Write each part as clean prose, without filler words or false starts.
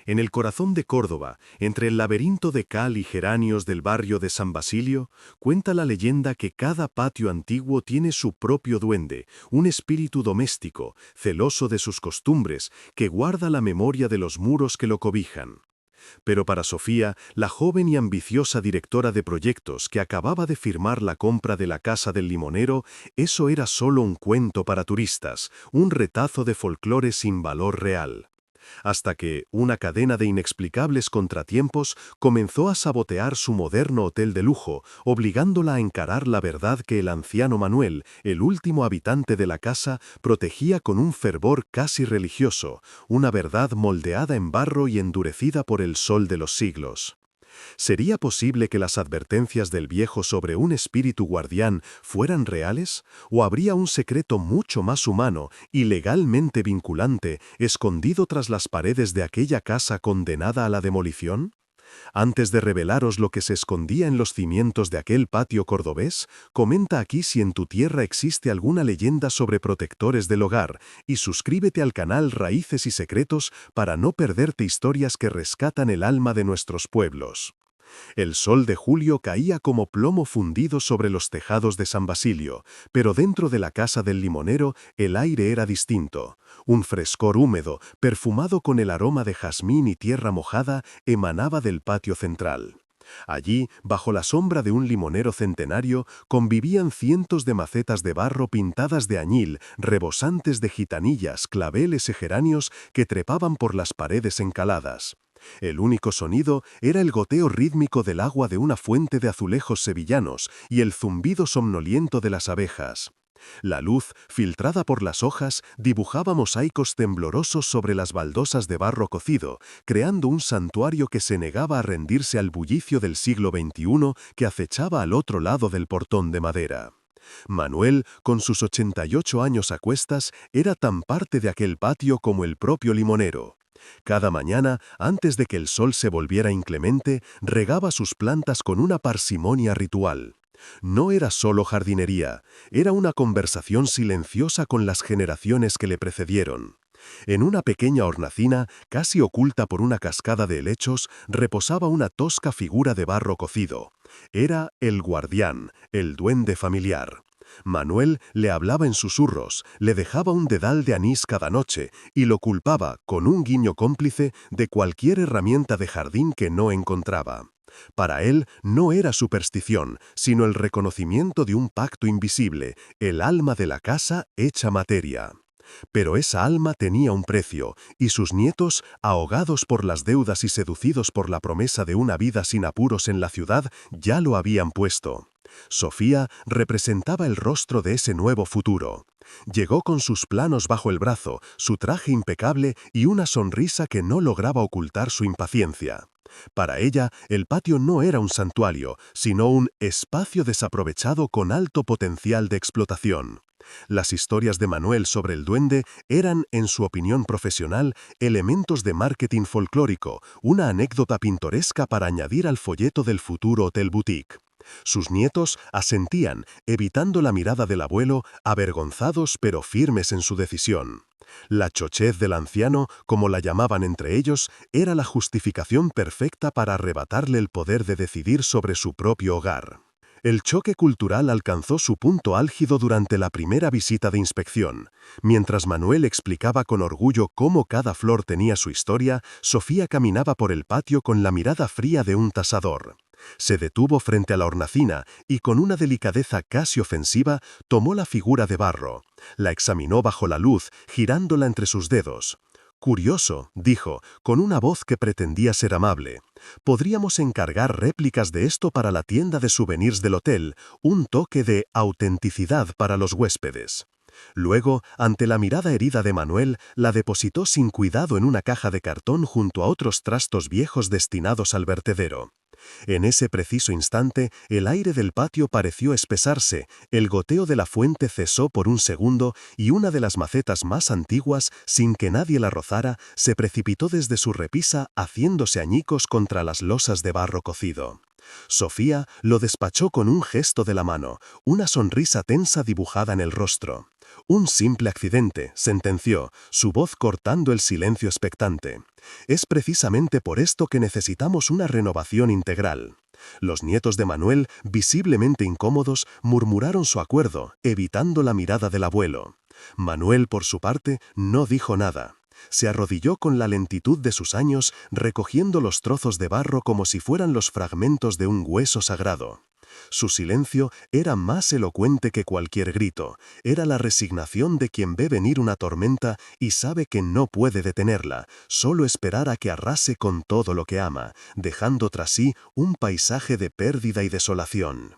En el corazón de Córdoba, entre el laberinto de cal y geranios del barrio de San Basilio, cuenta la leyenda que cada patio antiguo tiene su propio duende, un espíritu doméstico, celoso de sus costumbres, que guarda la memoria de los muros que lo cobijan. Pero para Sofía, la joven y ambiciosa directora de proyectos que acababa de firmar la compra de la Casa del Limonero, eso era solo un cuento para turistas, un retazo de folclore sin valor real. Hasta que una cadena de inexplicables contratiempos comenzó a sabotear su moderno hotel de lujo, obligándola a encarar la verdad que el anciano Manuel, el último habitante de la casa, protegía con un fervor casi religioso, una verdad moldeada en barro y endurecida por el sol de los siglos. ¿Sería posible que las advertencias del viejo sobre un espíritu guardián fueran reales? ¿O habría un secreto mucho más humano y legalmente vinculante escondido tras las paredes de aquella casa condenada a la demolición? Antes de revelaros lo que se escondía en los cimientos de aquel patio cordobés, comenta aquí si en tu tierra existe alguna leyenda sobre protectores del hogar y suscríbete al canal Raíces y Secretos para no perderte historias que rescatan el alma de nuestros pueblos. El sol de julio caía como plomo fundido sobre los tejados de San Basilio, pero dentro de la casa del limonero el aire era distinto. Un frescor húmedo, perfumado con el aroma de jazmín y tierra mojada, emanaba del patio central. Allí, bajo la sombra de un limonero centenario, convivían cientos de macetas de barro pintadas de añil, rebosantes de gitanillas, claveles y geranios que trepaban por las paredes encaladas. El único sonido era el goteo rítmico del agua de una fuente de azulejos sevillanos y el zumbido somnoliento de las abejas. La luz, filtrada por las hojas, dibujaba mosaicos temblorosos sobre las baldosas de barro cocido, creando un santuario que se negaba a rendirse al bullicio del siglo XXI que acechaba al otro lado del portón de madera. Manuel, con sus 88 años a cuestas, era tan parte de aquel patio como el propio limonero. Cada mañana, antes de que el sol se volviera inclemente, regaba sus plantas con una parsimonia ritual. No era solo jardinería, era una conversación silenciosa con las generaciones que le precedieron. En una pequeña hornacina, casi oculta por una cascada de helechos, reposaba una tosca figura de barro cocido. Era el guardián, el duende familiar. Manuel le hablaba en susurros, le dejaba un dedal de anís cada noche y lo culpaba, con un guiño cómplice, de cualquier herramienta de jardín que no encontraba. Para él no era superstición, sino el reconocimiento de un pacto invisible, el alma de la casa hecha materia. Pero esa alma tenía un precio, y sus nietos, ahogados por las deudas y seducidos por la promesa de una vida sin apuros en la ciudad, ya lo habían puesto. Sofía representaba el rostro de ese nuevo futuro. Llegó con sus planos bajo el brazo, su traje impecable y una sonrisa que no lograba ocultar su impaciencia. Para ella, el patio no era un santuario, sino un espacio desaprovechado con alto potencial de explotación. Las historias de Manuel sobre el duende eran, en su opinión profesional, elementos de marketing folclórico, una anécdota pintoresca para añadir al folleto del futuro hotel boutique. Sus nietos asentían, evitando la mirada del abuelo, avergonzados pero firmes en su decisión. La chochez del anciano, como la llamaban entre ellos, era la justificación perfecta para arrebatarle el poder de decidir sobre su propio hogar. El choque cultural alcanzó su punto álgido durante la primera visita de inspección. Mientras Manuel explicaba con orgullo cómo cada flor tenía su historia, Sofía caminaba por el patio con la mirada fría de un tasador. Se detuvo frente a la hornacina y con una delicadeza casi ofensiva tomó la figura de barro. La examinó bajo la luz, girándola entre sus dedos. «Curioso», dijo, con una voz que pretendía ser amable. «Podríamos encargar réplicas de esto para la tienda de souvenirs del hotel, un toque de autenticidad para los huéspedes». Luego, ante la mirada herida de Manuel, la depositó sin cuidado en una caja de cartón junto a otros trastos viejos destinados al vertedero. En ese preciso instante, el aire del patio pareció espesarse, el goteo de la fuente cesó por un segundo y una de las macetas más antiguas, sin que nadie la rozara, se precipitó desde su repisa haciéndose añicos contra las losas de barro cocido. Sofía lo despachó con un gesto de la mano, una sonrisa tensa dibujada en el rostro. Un simple accidente, sentenció, su voz cortando el silencio expectante. Es precisamente por esto que necesitamos una renovación integral. Los nietos de Manuel, visiblemente incómodos, murmuraron su acuerdo, evitando la mirada del abuelo. Manuel, por su parte, no dijo nada. Se arrodilló con la lentitud de sus años, recogiendo los trozos de barro como si fueran los fragmentos de un hueso sagrado. Su silencio era más elocuente que cualquier grito, era la resignación de quien ve venir una tormenta y sabe que no puede detenerla, solo esperar a que arrase con todo lo que ama, dejando tras sí un paisaje de pérdida y desolación.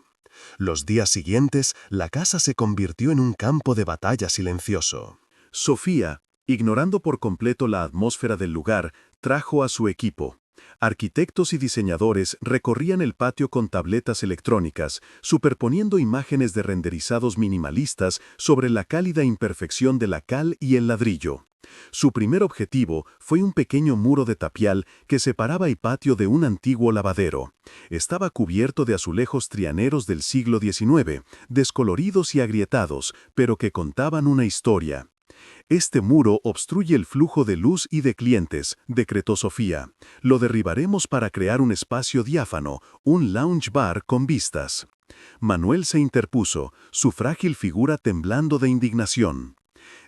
Los días siguientes, la casa se convirtió en un campo de batalla silencioso. Sofía, ignorando por completo la atmósfera del lugar, trajo a su equipo. Arquitectos y diseñadores recorrían el patio con tabletas electrónicas, superponiendo imágenes de renderizados minimalistas sobre la cálida imperfección de la cal y el ladrillo. Su primer objetivo fue un pequeño muro de tapial que separaba el patio de un antiguo lavadero. Estaba cubierto de azulejos trianeros del siglo XIX, descoloridos y agrietados, pero que contaban una historia. Este muro obstruye el flujo de luz y de clientes, decretó Sofía. Lo derribaremos para crear un espacio diáfano, un lounge bar con vistas. Manuel se interpuso, su frágil figura temblando de indignación.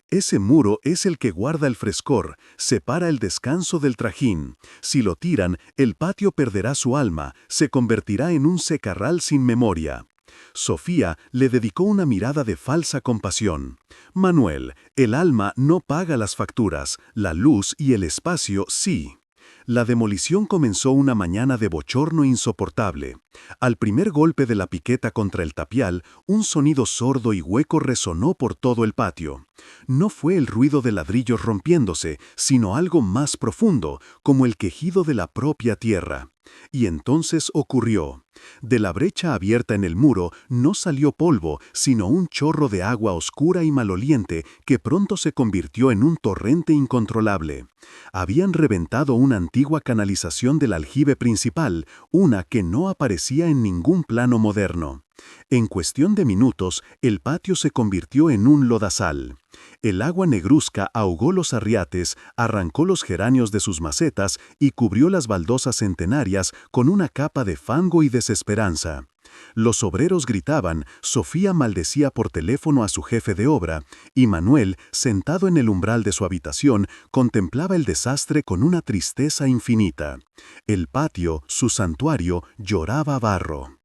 Ese muro es el que guarda el frescor, separa el descanso del trajín. Si lo tiran, el patio perderá su alma, se convertirá en un secarral sin memoria. Sofía le dedicó una mirada de falsa compasión. Manuel, el alma no paga las facturas, la luz y el espacio sí. La demolición comenzó una mañana de bochorno insoportable. Al primer golpe de la piqueta contra el tapial, un sonido sordo y hueco resonó por todo el patio. No fue el ruido de ladrillos rompiéndose, sino algo más profundo, como el quejido de la propia tierra. Y entonces ocurrió. De la brecha abierta en el muro no salió polvo, sino un chorro de agua oscura y maloliente que pronto se convirtió en un torrente incontrolable. Habían reventado una antigua canalización del aljibe principal, una que no aparecía en ningún plano moderno. En cuestión de minutos, el patio se convirtió en un lodazal. El agua negruzca ahogó los arriates, arrancó los geranios de sus macetas y cubrió las baldosas centenarias con una capa de fango y desesperanza. Los obreros gritaban, Sofía maldecía por teléfono a su jefe de obra, y Manuel, sentado en el umbral de su habitación, contemplaba el desastre con una tristeza infinita. El patio, su santuario, lloraba barro.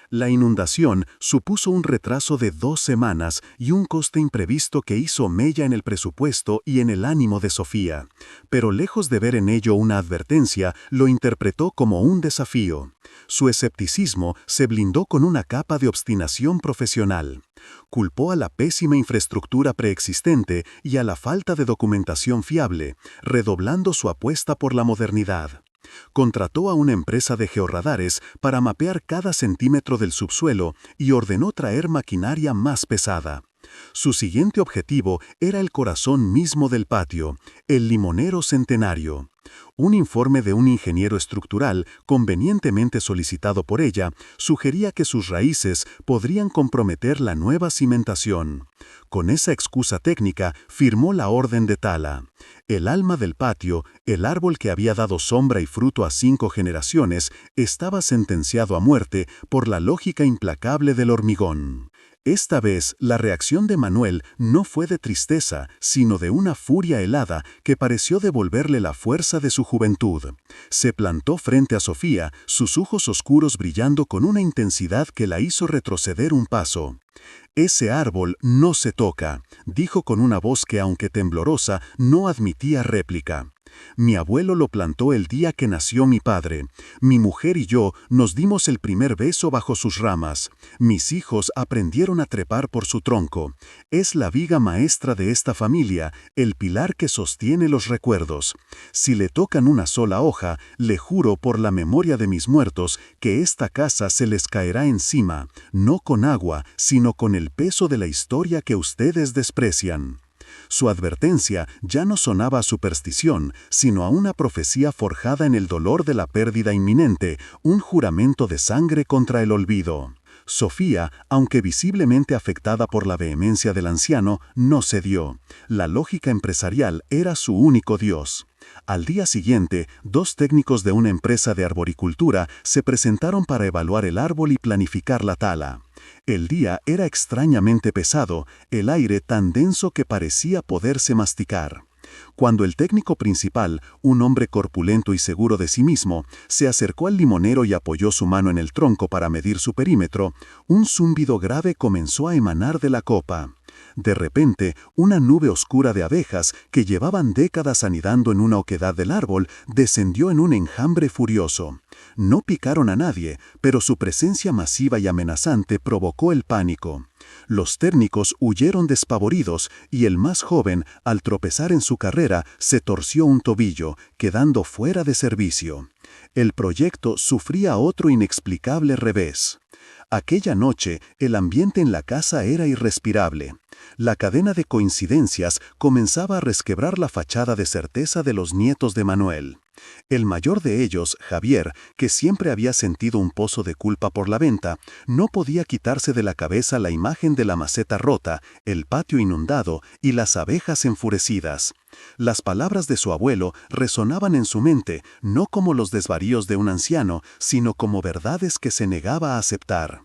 La inundación supuso un retraso de 2 semanas y un coste imprevisto que hizo mella en el presupuesto y en el ánimo de Sofía. Pero lejos de ver en ello una advertencia, lo interpretó como un desafío. Su escepticismo se blindó con una capa de obstinación profesional. Culpó a la pésima infraestructura preexistente y a la falta de documentación fiable, redoblando su apuesta por la modernidad. Contrató a una empresa de georradares para mapear cada centímetro del subsuelo y ordenó traer maquinaria más pesada. Su siguiente objetivo era el corazón mismo del patio, el limonero centenario. Un informe de un ingeniero estructural, convenientemente solicitado por ella, sugería que sus raíces podrían comprometer la nueva cimentación. Con esa excusa técnica, firmó la orden de tala. El alma del patio, el árbol que había dado sombra y fruto a 5 generaciones, estaba sentenciado a muerte por la lógica implacable del hormigón. Esta vez, la reacción de Manuel no fue de tristeza, sino de una furia helada que pareció devolverle la fuerza de su juventud. Se plantó frente a Sofía, sus ojos oscuros brillando con una intensidad que la hizo retroceder un paso. «Ese árbol no se toca», dijo con una voz que, aunque temblorosa, no admitía réplica. «Mi abuelo lo plantó el día que nació mi padre. Mi mujer y yo nos dimos el primer beso bajo sus ramas. Mis hijos aprendieron a trepar por su tronco. Es la viga maestra de esta familia, el pilar que sostiene los recuerdos. Si le tocan una sola hoja, le juro por la memoria de mis muertos que esta casa se les caerá encima, no con agua, sino con el peso de la historia que ustedes desprecian». Su advertencia ya no sonaba a superstición, sino a una profecía forjada en el dolor de la pérdida inminente, un juramento de sangre contra el olvido. Sofía, aunque visiblemente afectada por la vehemencia del anciano, no cedió. La lógica empresarial era su único Dios. Al día siguiente, 2 técnicos de una empresa de arboricultura se presentaron para evaluar el árbol y planificar la tala. El día era extrañamente pesado, el aire tan denso que parecía poderse masticar. Cuando el técnico principal, un hombre corpulento y seguro de sí mismo, se acercó al limonero y apoyó su mano en el tronco para medir su perímetro, un zumbido grave comenzó a emanar de la copa. De repente, una nube oscura de abejas, que llevaban décadas anidando en una oquedad del árbol, descendió en un enjambre furioso. No picaron a nadie, pero su presencia masiva y amenazante provocó el pánico. Los técnicos huyeron despavoridos y el más joven, al tropezar en su carrera, se torció un tobillo, quedando fuera de servicio. El proyecto sufría otro inexplicable revés. Aquella noche, el ambiente en la casa era irrespirable. La cadena de coincidencias comenzaba a resquebrar la fachada de certeza de los nietos de Manuel. El mayor de ellos, Javier, que siempre había sentido un pozo de culpa por la venta, no podía quitarse de la cabeza la imagen de la maceta rota, el patio inundado y las abejas enfurecidas. Las palabras de su abuelo resonaban en su mente, no como los desvaríos de un anciano, sino como verdades que se negaba a aceptar.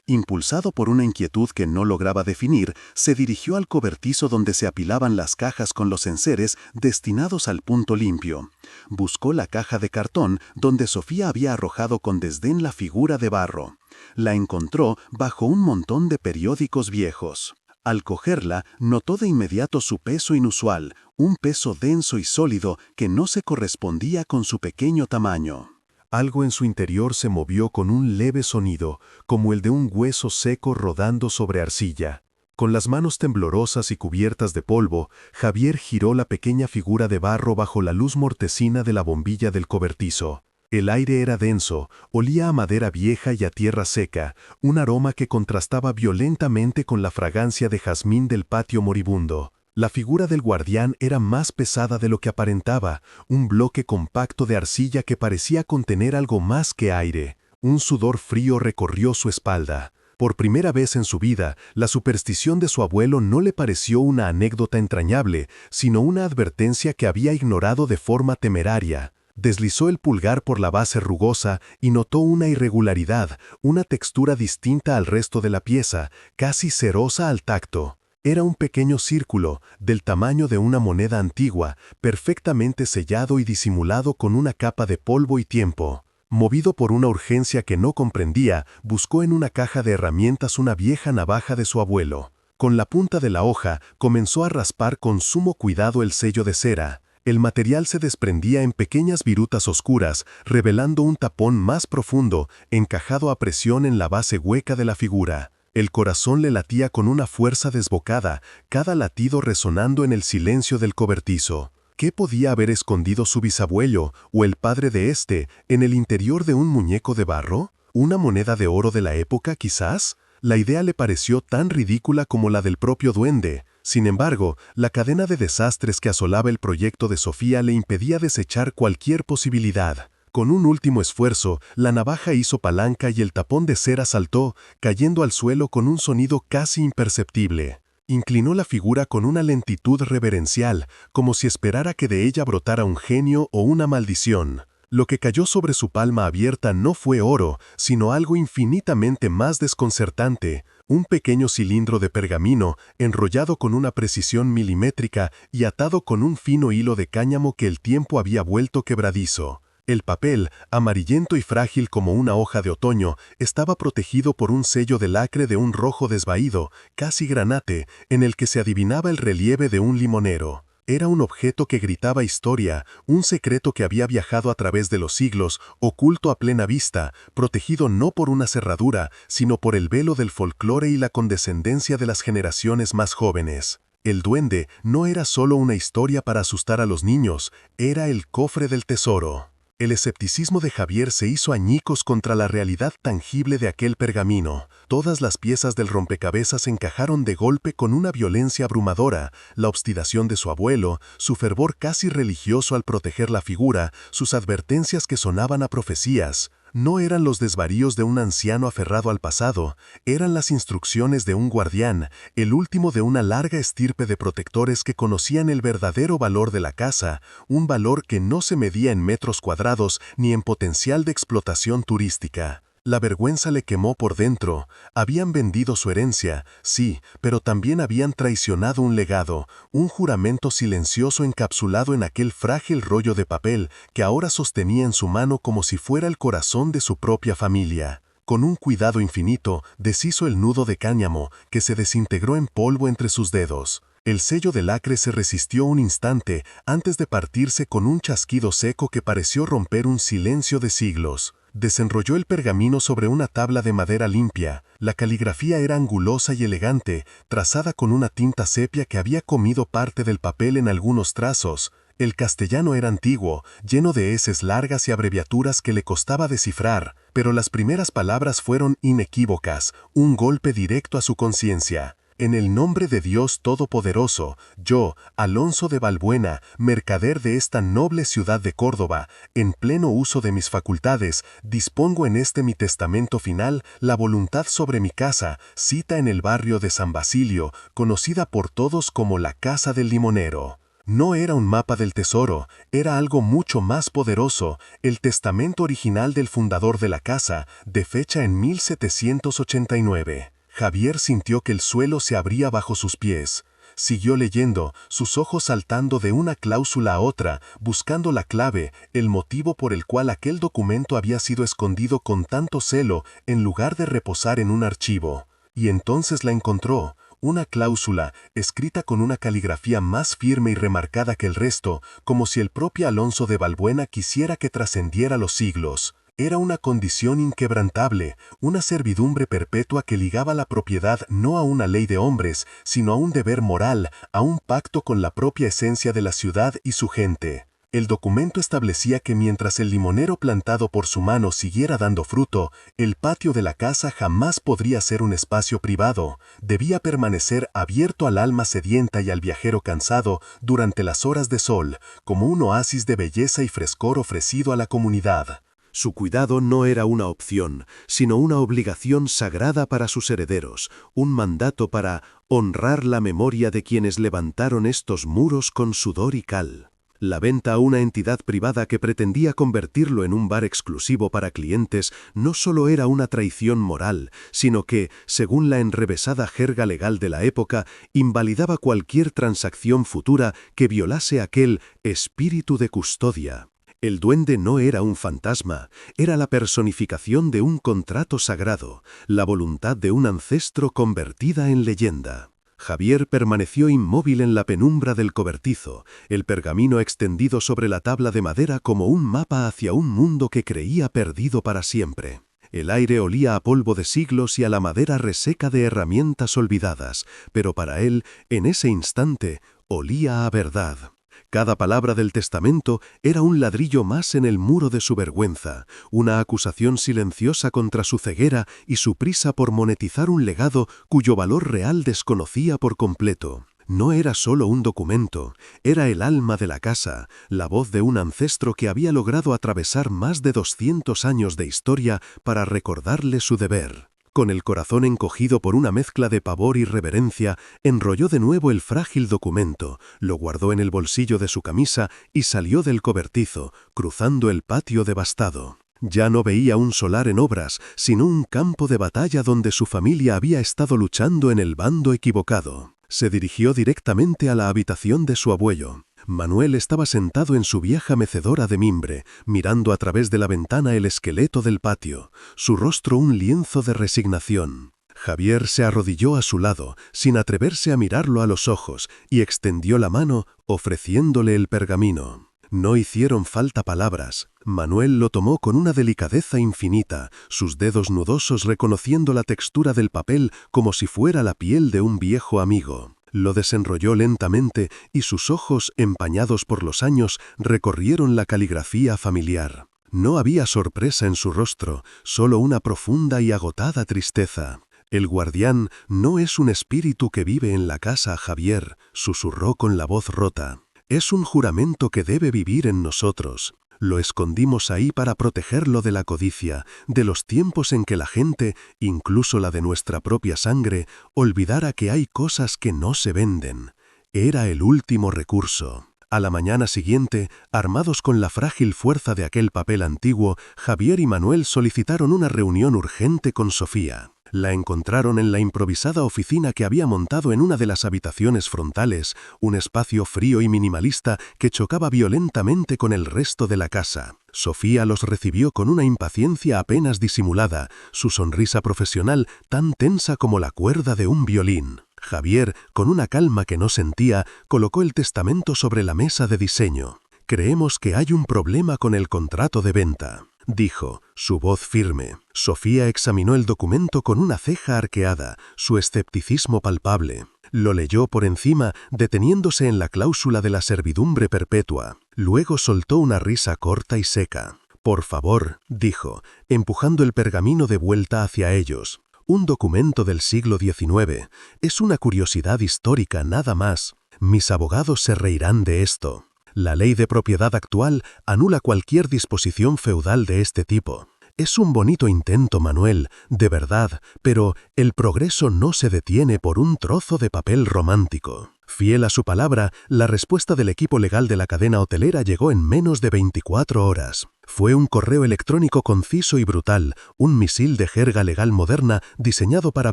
Impulsado por una inquietud que no lograba definir, se dirigió al cobertizo donde se apilaban las cajas con los enseres destinados al punto limpio. Buscó la caja de cartón donde Sofía había arrojado con desdén la figura de barro. La encontró bajo un montón de periódicos viejos. Al cogerla, notó de inmediato su peso inusual, un peso denso y sólido que no se correspondía con su pequeño tamaño. Algo en su interior se movió con un leve sonido, como el de un hueso seco rodando sobre arcilla. Con las manos temblorosas y cubiertas de polvo, Javier giró la pequeña figura de barro bajo la luz mortecina de la bombilla del cobertizo. El aire era denso, olía a madera vieja y a tierra seca, un aroma que contrastaba violentamente con la fragancia de jazmín del patio moribundo. La figura del guardián era más pesada de lo que aparentaba, un bloque compacto de arcilla que parecía contener algo más que aire. Un sudor frío recorrió su espalda. Por primera vez en su vida, la superstición de su abuelo no le pareció una anécdota entrañable, sino una advertencia que había ignorado de forma temeraria. Deslizó el pulgar por la base rugosa y notó una irregularidad, una textura distinta al resto de la pieza, casi cerosa al tacto. Era un pequeño círculo, del tamaño de una moneda antigua, perfectamente sellado y disimulado con una capa de polvo y tiempo. Movido por una urgencia que no comprendía, buscó en una caja de herramientas una vieja navaja de su abuelo. Con la punta de la hoja, comenzó a raspar con sumo cuidado el sello de cera. El material se desprendía en pequeñas virutas oscuras, revelando un tapón más profundo, encajado a presión en la base hueca de la figura. El corazón le latía con una fuerza desbocada, cada latido resonando en el silencio del cobertizo. ¿Qué podía haber escondido su bisabuelo, o el padre de éste, en el interior de un muñeco de barro? ¿Una moneda de oro de la época, quizás? La idea le pareció tan ridícula como la del propio duende. Sin embargo, la cadena de desastres que asolaba el proyecto de Sofía le impedía desechar cualquier posibilidad. Con un último esfuerzo, la navaja hizo palanca y el tapón de cera saltó, cayendo al suelo con un sonido casi imperceptible. Inclinó la figura con una lentitud reverencial, como si esperara que de ella brotara un genio o una maldición. Lo que cayó sobre su palma abierta no fue oro, sino algo infinitamente más desconcertante, un pequeño cilindro de pergamino, enrollado con una precisión milimétrica y atado con un fino hilo de cáñamo que el tiempo había vuelto quebradizo. El papel, amarillento y frágil como una hoja de otoño, estaba protegido por un sello de lacre de un rojo desvaído, casi granate, en el que se adivinaba el relieve de un limonero. Era un objeto que gritaba historia, un secreto que había viajado a través de los siglos, oculto a plena vista, protegido no por una cerradura, sino por el velo del folclore y la condescendencia de las generaciones más jóvenes. El duende no era solo una historia para asustar a los niños, era el cofre del tesoro. El escepticismo de Javier se hizo añicos contra la realidad tangible de aquel pergamino. Todas las piezas del rompecabezas encajaron de golpe con una violencia abrumadora: la obstinación de su abuelo, su fervor casi religioso al proteger la figura, sus advertencias que sonaban a profecías. No eran los desvaríos de un anciano aferrado al pasado, eran las instrucciones de un guardián, el último de una larga estirpe de protectores que conocían el verdadero valor de la casa, un valor que no se medía en metros cuadrados ni en potencial de explotación turística. La vergüenza le quemó por dentro. Habían vendido su herencia, sí, pero también habían traicionado un legado, un juramento silencioso encapsulado en aquel frágil rollo de papel que ahora sostenía en su mano como si fuera el corazón de su propia familia. Con un cuidado infinito, deshizo el nudo de cáñamo, que se desintegró en polvo entre sus dedos. El sello de lacre se resistió un instante antes de partirse con un chasquido seco que pareció romper un silencio de siglos. Desenrolló el pergamino sobre una tabla de madera limpia. La caligrafía era angulosa y elegante, trazada con una tinta sepia que había comido parte del papel en algunos trazos. El castellano era antiguo, lleno de eses largas y abreviaturas que le costaba descifrar, pero las primeras palabras fueron inequívocas, un golpe directo a su conciencia. En el nombre de Dios Todopoderoso, yo, Alonso de Balbuena, mercader de esta noble ciudad de Córdoba, en pleno uso de mis facultades, dispongo en este mi testamento final la voluntad sobre mi casa, cita en el barrio de San Basilio, conocida por todos como la Casa del Limonero. No era un mapa del tesoro, era algo mucho más poderoso, el testamento original del fundador de la casa, de fecha en 1789. Javier sintió que el suelo se abría bajo sus pies. Siguió leyendo, sus ojos saltando de una cláusula a otra, buscando la clave, el motivo por el cual aquel documento había sido escondido con tanto celo en lugar de reposar en un archivo. Y entonces la encontró. Una cláusula, escrita con una caligrafía más firme y remarcada que el resto, como si el propio Alonso de Balbuena quisiera que trascendiera los siglos. Era una condición inquebrantable, una servidumbre perpetua que ligaba la propiedad no a una ley de hombres, sino a un deber moral, a un pacto con la propia esencia de la ciudad y su gente. El documento establecía que mientras el limonero plantado por su mano siguiera dando fruto, el patio de la casa jamás podría ser un espacio privado, debía permanecer abierto al alma sedienta y al viajero cansado durante las horas de sol, como un oasis de belleza y frescor ofrecido a la comunidad. Su cuidado no era una opción, sino una obligación sagrada para sus herederos, un mandato para honrar la memoria de quienes levantaron estos muros con sudor y cal. La venta a una entidad privada que pretendía convertirlo en un bar exclusivo para clientes no solo era una traición moral, sino que, según la enrevesada jerga legal de la época, invalidaba cualquier transacción futura que violase aquel espíritu de custodia. El duende no era un fantasma, era la personificación de un contrato sagrado, la voluntad de un ancestro convertida en leyenda. Javier permaneció inmóvil en la penumbra del cobertizo, el pergamino extendido sobre la tabla de madera como un mapa hacia un mundo que creía perdido para siempre. El aire olía a polvo de siglos y a la madera reseca de herramientas olvidadas, pero para él, en ese instante, olía a verdad. Cada palabra del testamento era un ladrillo más en el muro de su vergüenza, una acusación silenciosa contra su ceguera y su prisa por monetizar un legado cuyo valor real desconocía por completo. No era solo un documento, era el alma de la casa, la voz de un ancestro que había logrado atravesar más de 200 años de historia para recordarle su deber. Con el corazón encogido por una mezcla de pavor y reverencia, enrolló de nuevo el frágil documento, lo guardó en el bolsillo de su camisa y salió del cobertizo, cruzando el patio devastado. Ya no veía un solar en obras, sino un campo de batalla donde su familia había estado luchando en el bando equivocado. Se dirigió directamente a la habitación de su abuelo. Manuel estaba sentado en su vieja mecedora de mimbre, mirando a través de la ventana el esqueleto del patio, su rostro un lienzo de resignación. Javier se arrodilló a su lado, sin atreverse a mirarlo a los ojos, y extendió la mano, ofreciéndole el pergamino. No hicieron falta palabras. Manuel lo tomó con una delicadeza infinita, sus dedos nudosos reconociendo la textura del papel como si fuera la piel de un viejo amigo. Lo desenrolló lentamente y sus ojos, empañados por los años, recorrieron la caligrafía familiar. No había sorpresa en su rostro, solo una profunda y agotada tristeza. «El guardián no es un espíritu que vive en la casa, Javier», susurró con la voz rota. «Es un juramento que debe vivir en nosotros. Lo escondimos ahí para protegerlo de la codicia, de los tiempos en que la gente, incluso la de nuestra propia sangre, olvidara que hay cosas que no se venden. Era el último recurso». A la mañana siguiente, armados con la frágil fuerza de aquel papel antiguo, Javier y Manuel solicitaron una reunión urgente con Sofía. La encontraron en la improvisada oficina que había montado en una de las habitaciones frontales, un espacio frío y minimalista que chocaba violentamente con el resto de la casa. Sofía los recibió con una impaciencia apenas disimulada, su sonrisa profesional tan tensa como la cuerda de un violín. Javier, con una calma que no sentía, colocó el testamento sobre la mesa de diseño. «Creemos que hay un problema con el contrato de venta», dijo, su voz firme. Sofía examinó el documento con una ceja arqueada, su escepticismo palpable. Lo leyó por encima, deteniéndose en la cláusula de la servidumbre perpetua. Luego soltó una risa corta y seca. «Por favor», dijo, empujando el pergamino de vuelta hacia ellos. «Un documento del siglo XIX. Es una curiosidad histórica, nada más. Mis abogados se reirán de esto. La ley de propiedad actual anula cualquier disposición feudal de este tipo. Es un bonito intento, Manuel, de verdad, pero el progreso no se detiene por un trozo de papel romántico». Fiel a su palabra, la respuesta del equipo legal de la cadena hotelera llegó en menos de 24 horas. Fue un correo electrónico conciso y brutal, un misil de jerga legal moderna diseñado para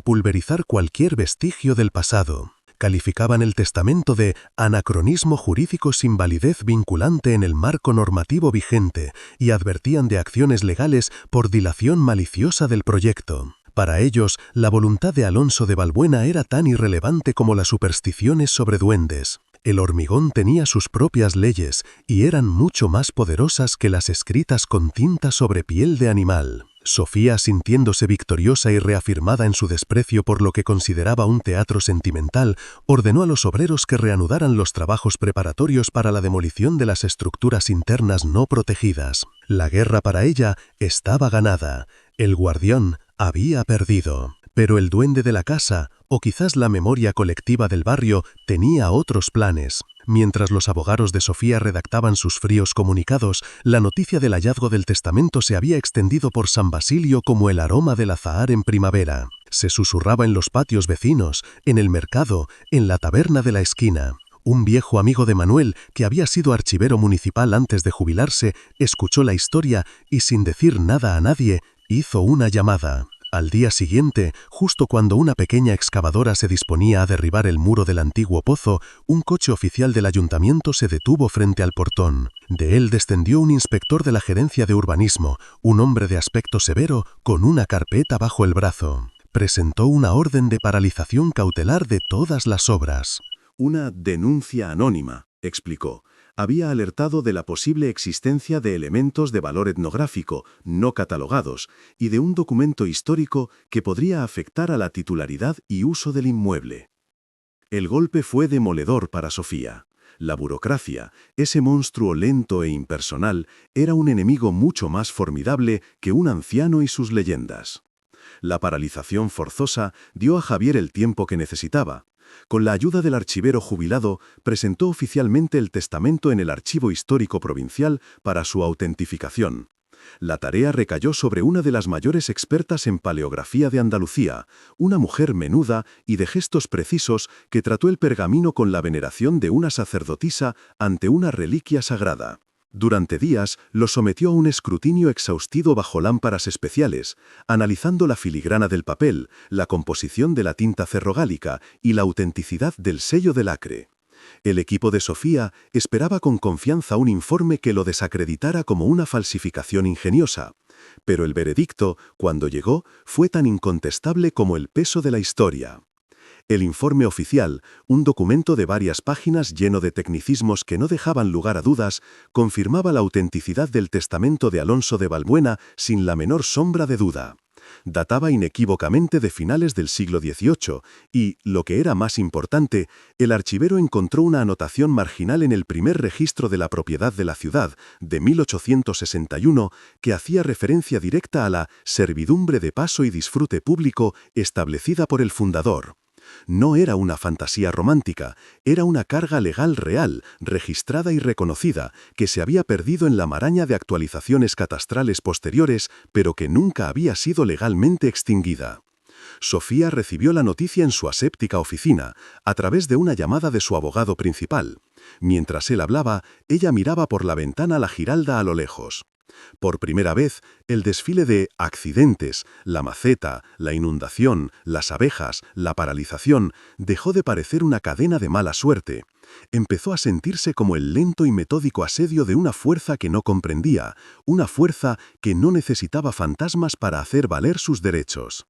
pulverizar cualquier vestigio del pasado. Calificaban el testamento de anacronismo jurídico sin validez vinculante en el marco normativo vigente y advertían de acciones legales por dilación maliciosa del proyecto. Para ellos, la voluntad de Alonso de Valbuena era tan irrelevante como las supersticiones sobre duendes. El hormigón tenía sus propias leyes y eran mucho más poderosas que las escritas con tinta sobre piel de animal. Sofía, sintiéndose victoriosa y reafirmada en su desprecio por lo que consideraba un teatro sentimental, ordenó a los obreros que reanudaran los trabajos preparatorios para la demolición de las estructuras internas no protegidas. La guerra para ella estaba ganada. El guardián había perdido. Pero el duende de la casa, o quizás la memoria colectiva del barrio, tenía otros planes. Mientras los abogados de Sofía redactaban sus fríos comunicados, la noticia del hallazgo del testamento se había extendido por San Basilio como el aroma del azahar en primavera. Se susurraba en los patios vecinos, en el mercado, en la taberna de la esquina. Un viejo amigo de Manuel, que había sido archivero municipal antes de jubilarse, escuchó la historia y, sin decir nada a nadie, hizo una llamada. Al día siguiente, justo cuando una pequeña excavadora se disponía a derribar el muro del antiguo pozo, un coche oficial del ayuntamiento se detuvo frente al portón. De él descendió un inspector de la gerencia de urbanismo, un hombre de aspecto severo con una carpeta bajo el brazo. Presentó una orden de paralización cautelar de todas las obras. «Una denuncia anónima», explicó. Había alertado de la posible existencia de elementos de valor etnográfico no catalogados y de un documento histórico que podría afectar a la titularidad y uso del inmueble. El golpe fue demoledor para Sofía. La burocracia, ese monstruo lento e impersonal, era un enemigo mucho más formidable que un anciano y sus leyendas. La paralización forzosa dio a Javier el tiempo que necesitaba. Con la ayuda del archivero jubilado, presentó oficialmente el testamento en el Archivo Histórico Provincial para su autentificación. La tarea recayó sobre una de las mayores expertas en paleografía de Andalucía, una mujer menuda y de gestos precisos que trató el pergamino con la veneración de una sacerdotisa ante una reliquia sagrada. Durante días lo sometió a un escrutinio exhaustivo bajo lámparas especiales, analizando la filigrana del papel, la composición de la tinta ferrogálica y la autenticidad del sello de lacre. El equipo de Sofía esperaba con confianza un informe que lo desacreditara como una falsificación ingeniosa, pero el veredicto, cuando llegó, fue tan incontestable como el peso de la historia. El informe oficial, un documento de varias páginas lleno de tecnicismos que no dejaban lugar a dudas, confirmaba la autenticidad del testamento de Alonso de Valbuena sin la menor sombra de duda. Databa inequívocamente de finales del siglo XVIII y, lo que era más importante, el archivero encontró una anotación marginal en el primer registro de la propiedad de la ciudad, de 1861, que hacía referencia directa a la servidumbre de paso y disfrute público establecida por el fundador. No era una fantasía romántica, era una carga legal real, registrada y reconocida, que se había perdido en la maraña de actualizaciones catastrales posteriores, pero que nunca había sido legalmente extinguida. Sofía recibió la noticia en su aséptica oficina, a través de una llamada de su abogado principal. Mientras él hablaba, ella miraba por la ventana la Giralda a lo lejos. Por primera vez, el desfile de accidentes, la maceta, la inundación, las abejas, la paralización, dejó de parecer una cadena de mala suerte. Empezó a sentirse como el lento y metódico asedio de una fuerza que no comprendía, una fuerza que no necesitaba fantasmas para hacer valer sus derechos.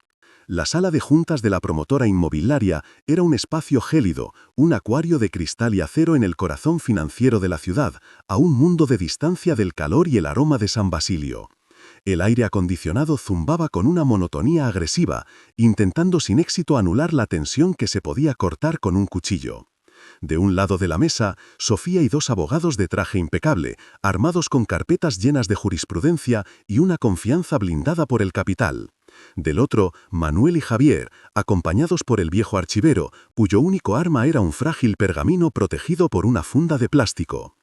La sala de juntas de la promotora inmobiliaria era un espacio gélido, un acuario de cristal y acero en el corazón financiero de la ciudad, a un mundo de distancia del calor y el aroma de San Basilio. El aire acondicionado zumbaba con una monotonía agresiva, intentando sin éxito anular la tensión que se podía cortar con un cuchillo. De un lado de la mesa, Sofía y dos abogados de traje impecable, armados con carpetas llenas de jurisprudencia y una confianza blindada por el capital. Del otro, Manuel y Javier, acompañados por el viejo archivero, cuyo único arma era un frágil pergamino protegido por una funda de plástico.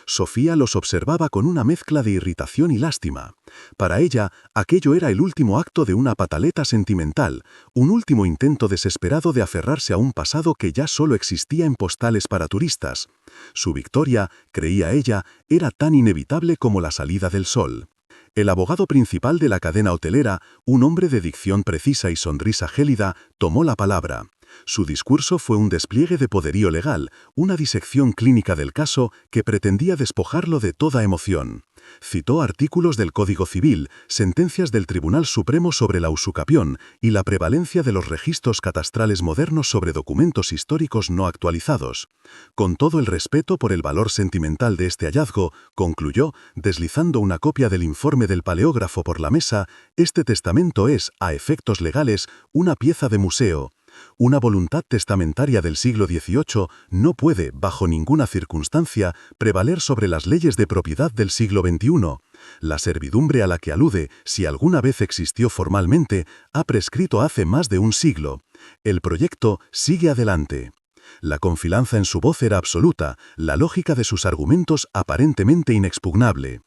Sofía los observaba con una mezcla de irritación y lástima. Para ella, aquello era el último acto de una pataleta sentimental, un último intento desesperado de aferrarse a un pasado que ya solo existía en postales para turistas. Su victoria, creía ella, era tan inevitable como la salida del sol. El abogado principal de la cadena hotelera, un hombre de dicción precisa y sonrisa gélida, tomó la palabra. Su discurso fue un despliegue de poderío legal, una disección clínica del caso que pretendía despojarlo de toda emoción. Citó artículos del Código Civil, sentencias del Tribunal Supremo sobre la usucapión y la prevalencia de los registros catastrales modernos sobre documentos históricos no actualizados. Con todo el respeto por el valor sentimental de este hallazgo, concluyó, deslizando una copia del informe del paleógrafo por la mesa, este testamento es, a efectos legales, una pieza de museo. Una voluntad testamentaria del siglo XVIII no puede, bajo ninguna circunstancia, prevaler sobre las leyes de propiedad del siglo XXI. La servidumbre a la que alude, si alguna vez existió formalmente, ha prescrito hace más de un siglo. El proyecto sigue adelante. La confianza en su voz era absoluta, la lógica de sus argumentos aparentemente inexpugnable.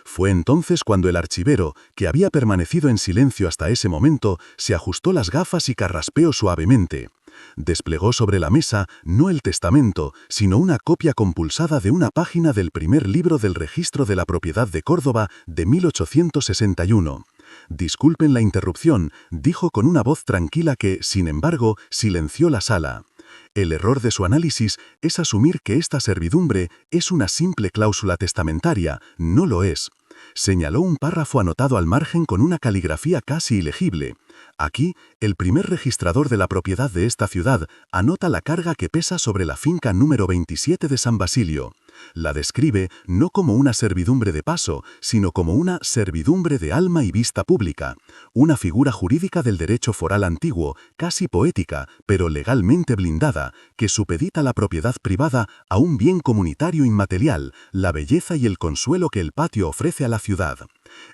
Fue entonces cuando el archivero, que había permanecido en silencio hasta ese momento, se ajustó las gafas y carraspeó suavemente. Desplegó sobre la mesa no el testamento, sino una copia compulsada de una página del primer libro del Registro de la Propiedad de Córdoba de 1861. «Disculpen la interrupción», dijo con una voz tranquila que, sin embargo, silenció la sala. El error de su análisis es asumir que esta servidumbre es una simple cláusula testamentaria, no lo es. Señaló un párrafo anotado al margen con una caligrafía casi ilegible. Aquí, el primer registrador de la propiedad de esta ciudad anota la carga que pesa sobre la finca número 27 de San Basilio. La describe no como una servidumbre de paso, sino como una servidumbre de alma y vista pública, una figura jurídica del derecho foral antiguo, casi poética, pero legalmente blindada, que supedita la propiedad privada a un bien comunitario inmaterial, la belleza y el consuelo que el patio ofrece a la ciudad.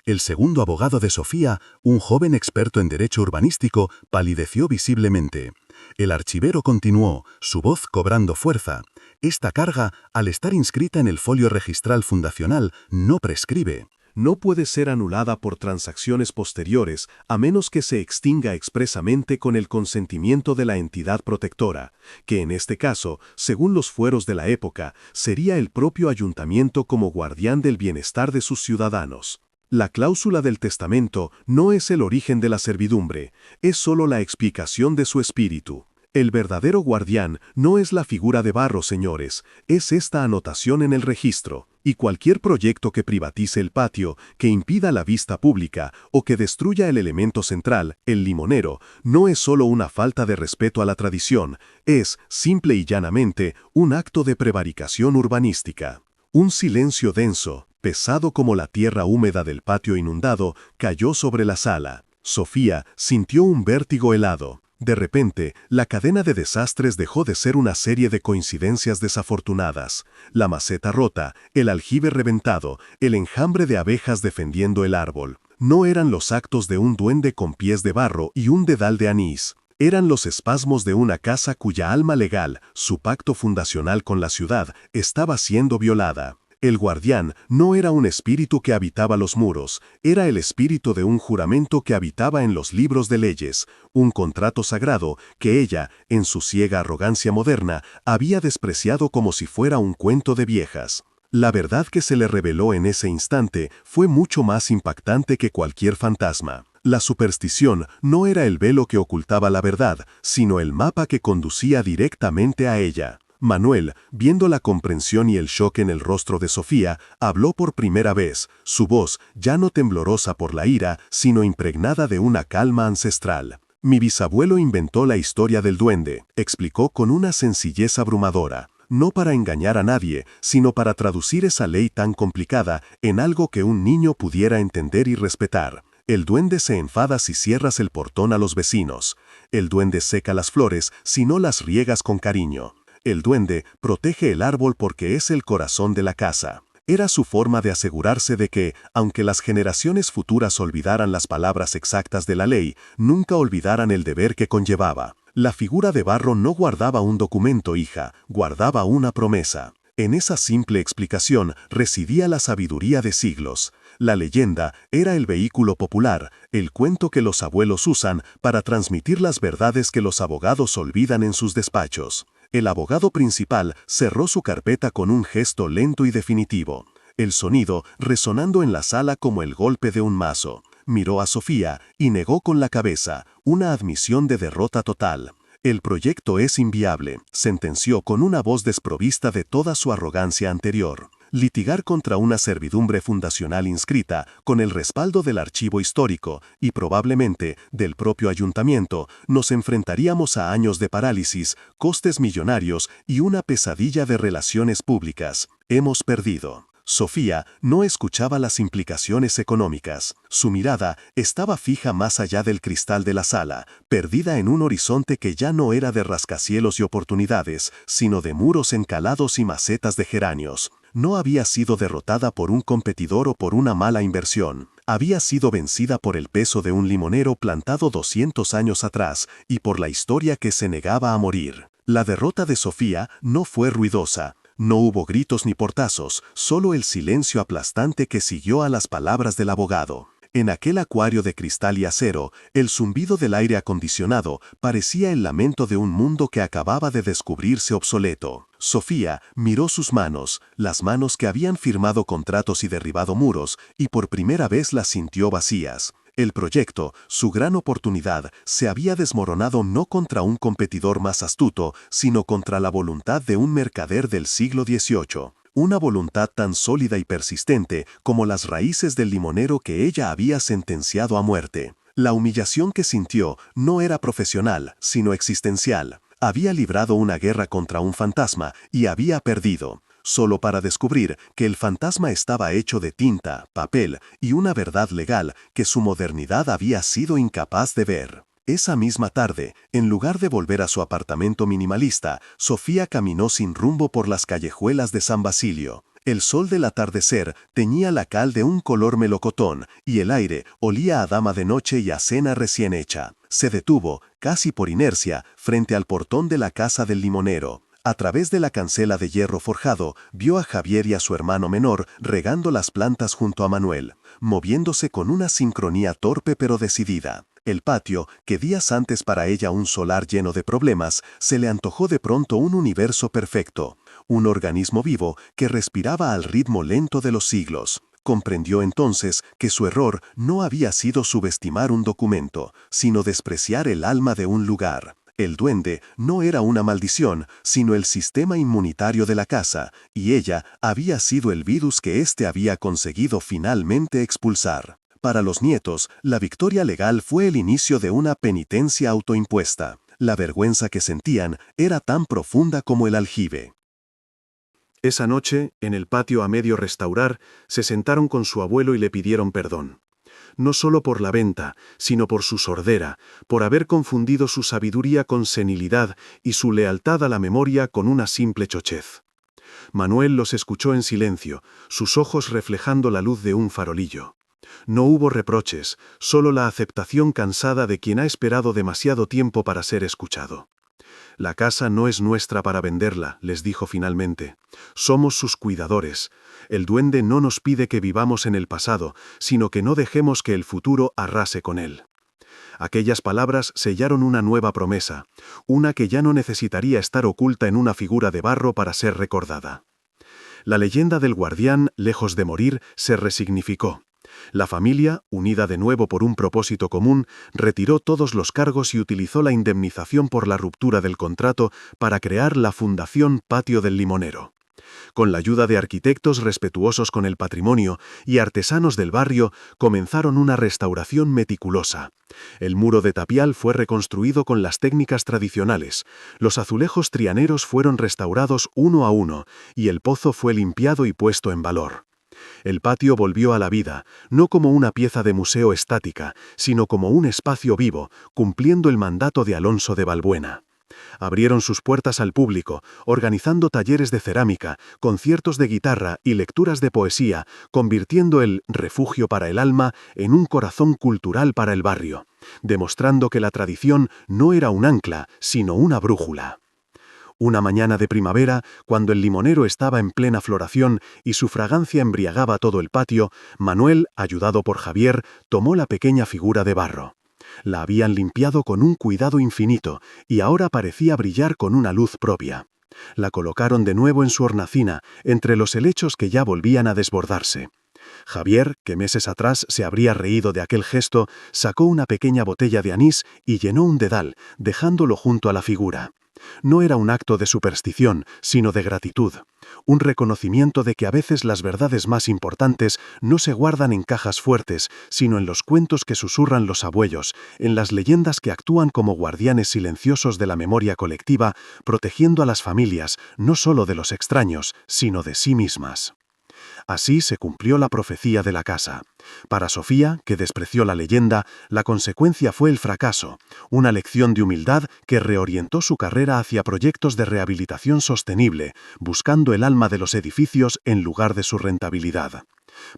El segundo abogado de Sofía, un joven experto en derecho urbanístico, palideció visiblemente. El archivero continuó, su voz cobrando fuerza. Esta carga, al estar inscrita en el folio registral fundacional, no prescribe. No puede ser anulada por transacciones posteriores a menos que se extinga expresamente con el consentimiento de la entidad protectora, que en este caso, según los fueros de la época, sería el propio ayuntamiento como guardián del bienestar de sus ciudadanos. La cláusula del testamento no es el origen de la servidumbre, es solo la explicación de su espíritu. El verdadero guardián no es la figura de barro, señores, es esta anotación en el registro, y cualquier proyecto que privatice el patio, que impida la vista pública o que destruya el elemento central, el limonero, no es solo una falta de respeto a la tradición, es, simple y llanamente, un acto de prevaricación urbanística. Un silencio denso, pesado como la tierra húmeda del patio inundado, cayó sobre la sala. Sofía sintió un vértigo helado. De repente, la cadena de desastres dejó de ser una serie de coincidencias desafortunadas. La maceta rota, el aljibe reventado, el enjambre de abejas defendiendo el árbol. No eran los actos de un duende con pies de barro y un dedal de anís. Eran los espasmos de una casa cuya alma legal, su pacto fundacional con la ciudad, estaba siendo violada. El guardián no era un espíritu que habitaba los muros, era el espíritu de un juramento que habitaba en los libros de leyes, un contrato sagrado que ella, en su ciega arrogancia moderna, había despreciado como si fuera un cuento de viejas. La verdad que se le reveló en ese instante fue mucho más impactante que cualquier fantasma. La superstición no era el velo que ocultaba la verdad, sino el mapa que conducía directamente a ella. Manuel, viendo la comprensión y el shock en el rostro de Sofía, habló por primera vez, su voz ya no temblorosa por la ira, sino impregnada de una calma ancestral. Mi bisabuelo inventó la historia del duende, explicó con una sencillez abrumadora. No para engañar a nadie, sino para traducir esa ley tan complicada en algo que un niño pudiera entender y respetar. El duende se enfada si cierras el portón a los vecinos. El duende seca las flores si no las riegas con cariño. El duende protege el árbol porque es el corazón de la casa. Era su forma de asegurarse de que, aunque las generaciones futuras olvidaran las palabras exactas de la ley, nunca olvidaran el deber que conllevaba. La figura de barro no guardaba un documento, hija, guardaba una promesa. En esa simple explicación residía la sabiduría de siglos. La leyenda era el vehículo popular, el cuento que los abuelos usan para transmitir las verdades que los abogados olvidan en sus despachos. El abogado principal cerró su carpeta con un gesto lento y definitivo. El sonido resonando en la sala como el golpe de un mazo. Miró a Sofía y negó con la cabeza, una admisión de derrota total. El proyecto es inviable, sentenció con una voz desprovista de toda su arrogancia anterior. Litigar contra una servidumbre fundacional inscrita, con el respaldo del archivo histórico y probablemente del propio ayuntamiento, nos enfrentaríamos a años de parálisis, costes millonarios y una pesadilla de relaciones públicas. Hemos perdido. Sofía no escuchaba las implicaciones económicas. Su mirada estaba fija más allá del cristal de la sala, perdida en un horizonte que ya no era de rascacielos y oportunidades, sino de muros encalados y macetas de geranios. No había sido derrotada por un competidor o por una mala inversión. Había sido vencida por el peso de un limonero plantado 200 años atrás y por la historia que se negaba a morir. La derrota de Sofía no fue ruidosa. No hubo gritos ni portazos, solo el silencio aplastante que siguió a las palabras del abogado. En aquel acuario de cristal y acero, el zumbido del aire acondicionado parecía el lamento de un mundo que acababa de descubrirse obsoleto. Sofía miró sus manos, las manos que habían firmado contratos y derribado muros, y por primera vez las sintió vacías. El proyecto, su gran oportunidad, se había desmoronado no contra un competidor más astuto, sino contra la voluntad de un mercader del siglo XVIII. Una voluntad tan sólida y persistente como las raíces del limonero que ella había sentenciado a muerte. La humillación que sintió no era profesional, sino existencial. Había librado una guerra contra un fantasma y había perdido. Solo para descubrir que el fantasma estaba hecho de tinta, papel y una verdad legal que su modernidad había sido incapaz de ver. Esa misma tarde, en lugar de volver a su apartamento minimalista, Sofía caminó sin rumbo por las callejuelas de San Basilio. El sol del atardecer teñía la cal de un color melocotón y el aire olía a dama de noche y a cena recién hecha. Se detuvo, casi por inercia, frente al portón de la casa del limonero. A través de la cancela de hierro forjado, vio a Javier y a su hermano menor regando las plantas junto a Manuel, moviéndose con una sincronía torpe pero decidida. El patio, que días antes para ella un solar lleno de problemas, se le antojó de pronto un universo perfecto, un organismo vivo que respiraba al ritmo lento de los siglos. Comprendió entonces que su error no había sido subestimar un documento, sino despreciar el alma de un lugar. El duende no era una maldición, sino el sistema inmunitario de la casa, y ella había sido el virus que éste había conseguido finalmente expulsar. Para los nietos, la victoria legal fue el inicio de una penitencia autoimpuesta. La vergüenza que sentían era tan profunda como el aljibe. Esa noche, en el patio a medio restaurar, se sentaron con su abuelo y le pidieron perdón. no solo por la venta, sino por su sordera, por haber confundido su sabiduría con senilidad y su lealtad a la memoria con una simple chochez. Manuel los escuchó en silencio, sus ojos reflejando la luz de un farolillo. No hubo reproches, solo la aceptación cansada de quien ha esperado demasiado tiempo para ser escuchado. «La casa no es nuestra para venderla», les dijo finalmente. «Somos sus cuidadores. El duende no nos pide que vivamos en el pasado, sino que no dejemos que el futuro arrase con él». Aquellas palabras sellaron una nueva promesa, una que ya no necesitaría estar oculta en una figura de barro para ser recordada. La leyenda del guardián, lejos de morir, se resignificó. La familia, unida de nuevo por un propósito común, retiró todos los cargos y utilizó la indemnización por la ruptura del contrato para crear la Fundación Patio del Limonero. Con la ayuda de arquitectos respetuosos con el patrimonio y artesanos del barrio, comenzaron una restauración meticulosa. El muro de tapial fue reconstruido con las técnicas tradicionales, los azulejos trianeros fueron restaurados uno a uno, y el pozo fue limpiado y puesto en valor. El patio volvió a la vida, no como una pieza de museo estática, sino como un espacio vivo, cumpliendo el mandato de Alonso de Balbuena. Abrieron sus puertas al público, organizando talleres de cerámica, conciertos de guitarra y lecturas de poesía, convirtiendo el refugio para el alma en un corazón cultural para el barrio, demostrando que la tradición no era un ancla, sino una brújula. Una mañana de primavera, cuando el limonero estaba en plena floración y su fragancia embriagaba todo el patio, Manuel, ayudado por Javier, tomó la pequeña figura de barro. La habían limpiado con un cuidado infinito y ahora parecía brillar con una luz propia. La colocaron de nuevo en su hornacina, entre los helechos que ya volvían a desbordarse. Javier, que meses atrás se habría reído de aquel gesto, sacó una pequeña botella de anís y llenó un dedal, dejándolo junto a la figura. No era un acto de superstición, sino de gratitud, un reconocimiento de que a veces las verdades más importantes no se guardan en cajas fuertes, sino en los cuentos que susurran los abuelos, en las leyendas que actúan como guardianes silenciosos de la memoria colectiva, protegiendo a las familias, no solo de los extraños, sino de sí mismas. Así se cumplió la profecía de la casa. Para Sofía, que despreció la leyenda, la consecuencia fue el fracaso, una lección de humildad que reorientó su carrera hacia proyectos de rehabilitación sostenible, buscando el alma de los edificios en lugar de su rentabilidad.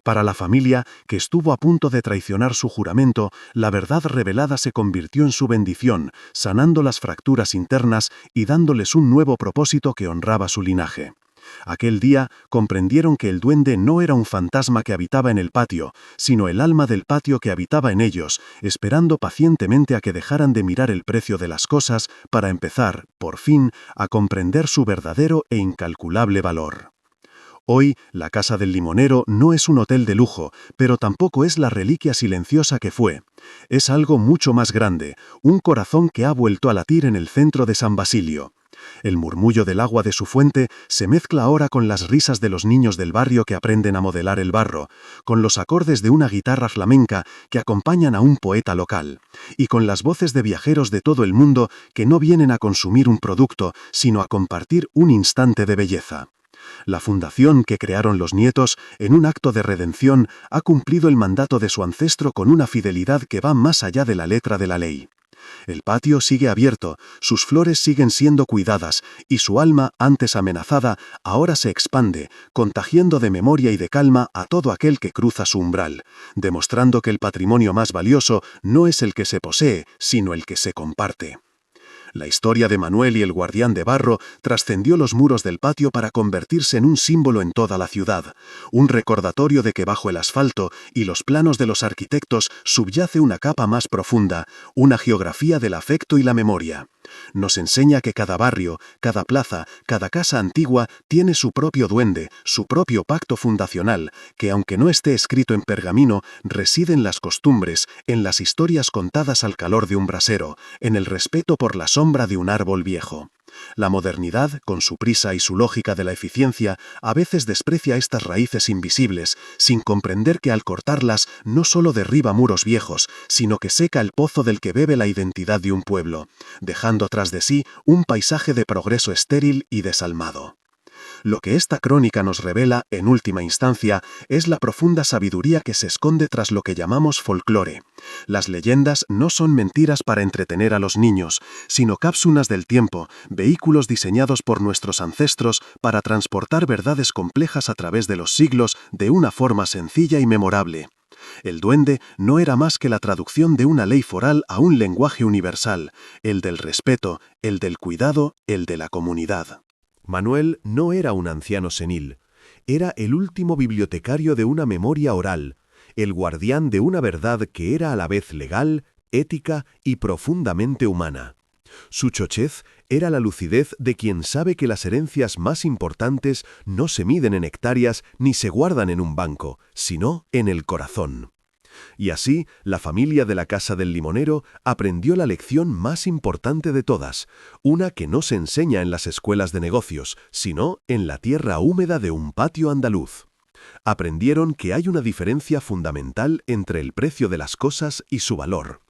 Para la familia, que estuvo a punto de traicionar su juramento, la verdad revelada se convirtió en su bendición, sanando las fracturas internas y dándoles un nuevo propósito que honraba su linaje. Aquel día comprendieron que el duende no era un fantasma que habitaba en el patio, sino el alma del patio que habitaba en ellos, esperando pacientemente a que dejaran de mirar el precio de las cosas para empezar, por fin, a comprender su verdadero e incalculable valor. Hoy, la Casa del Limonero no es un hotel de lujo, pero tampoco es la reliquia silenciosa que fue. Es algo mucho más grande, un corazón que ha vuelto a latir en el centro de San Basilio. El murmullo del agua de su fuente se mezcla ahora con las risas de los niños del barrio que aprenden a modelar el barro, con los acordes de una guitarra flamenca que acompañan a un poeta local, y con las voces de viajeros de todo el mundo que no vienen a consumir un producto, sino a compartir un instante de belleza. La fundación que crearon los nietos, en un acto de redención, ha cumplido el mandato de su ancestro con una fidelidad que va más allá de la letra de la ley. El patio sigue abierto, sus flores siguen siendo cuidadas, y su alma, antes amenazada, ahora se expande, contagiando de memoria y de calma a todo aquel que cruza su umbral, demostrando que el patrimonio más valioso no es el que se posee, sino el que se comparte. La historia de Manuel y el guardián de barro trascendió los muros del patio para convertirse en un símbolo en toda la ciudad, un recordatorio de que bajo el asfalto y los planos de los arquitectos subyace una capa más profunda, una geografía del afecto y la memoria. Nos enseña que cada barrio, cada plaza, cada casa antigua tiene su propio duende, su propio pacto fundacional, que aunque no esté escrito en pergamino, reside en las costumbres, en las historias contadas al calor de un brasero, en el respeto por la sombra de un árbol viejo. La modernidad, con su prisa y su lógica de la eficiencia, a veces desprecia estas raíces invisibles, sin comprender que al cortarlas no solo derriba muros viejos, sino que seca el pozo del que bebe la identidad de un pueblo, dejando tras de sí un paisaje de progreso estéril y desalmado. Lo que esta crónica nos revela, en última instancia, es la profunda sabiduría que se esconde tras lo que llamamos folclore. Las leyendas no son mentiras para entretener a los niños, sino cápsulas del tiempo, vehículos diseñados por nuestros ancestros para transportar verdades complejas a través de los siglos de una forma sencilla y memorable. El duende no era más que la traducción de una ley foral a un lenguaje universal, el del respeto, el del cuidado, el de la comunidad. Manuel no era un anciano senil, era el último bibliotecario de una memoria oral, el guardián de una verdad que era a la vez legal, ética y profundamente humana. Su chochez era la lucidez de quien sabe que las herencias más importantes no se miden en hectáreas ni se guardan en un banco, sino en el corazón. Y así, la familia de la Casa del Limonero aprendió la lección más importante de todas, una que no se enseña en las escuelas de negocios, sino en la tierra húmeda de un patio andaluz. Aprendieron que hay una diferencia fundamental entre el precio de las cosas y su valor.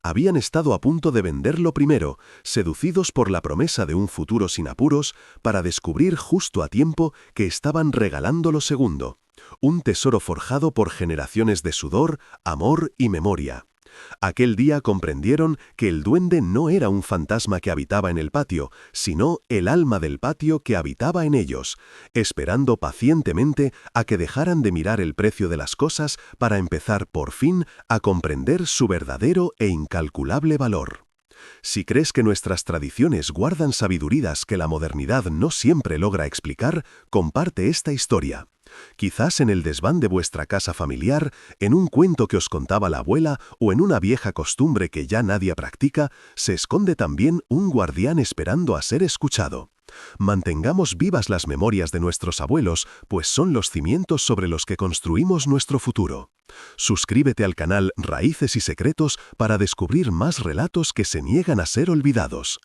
Habían estado a punto de venderlo primero, seducidos por la promesa de un futuro sin apuros, para descubrir justo a tiempo que estaban regalándolo segundo. Un tesoro forjado por generaciones de sudor, amor y memoria. Aquel día comprendieron que el duende no era un fantasma que habitaba en el patio, sino el alma del patio que habitaba en ellos, esperando pacientemente a que dejaran de mirar el precio de las cosas para empezar por fin a comprender su verdadero e incalculable valor. Si crees que nuestras tradiciones guardan sabidurías que la modernidad no siempre logra explicar, comparte esta historia. Quizás en el desván de vuestra casa familiar, en un cuento que os contaba la abuela o en una vieja costumbre que ya nadie practica, se esconde también un guardián esperando a ser escuchado. Mantengamos vivas las memorias de nuestros abuelos, pues son los cimientos sobre los que construimos nuestro futuro. Suscríbete al canal Raíces y Secretos para descubrir más relatos que se niegan a ser olvidados.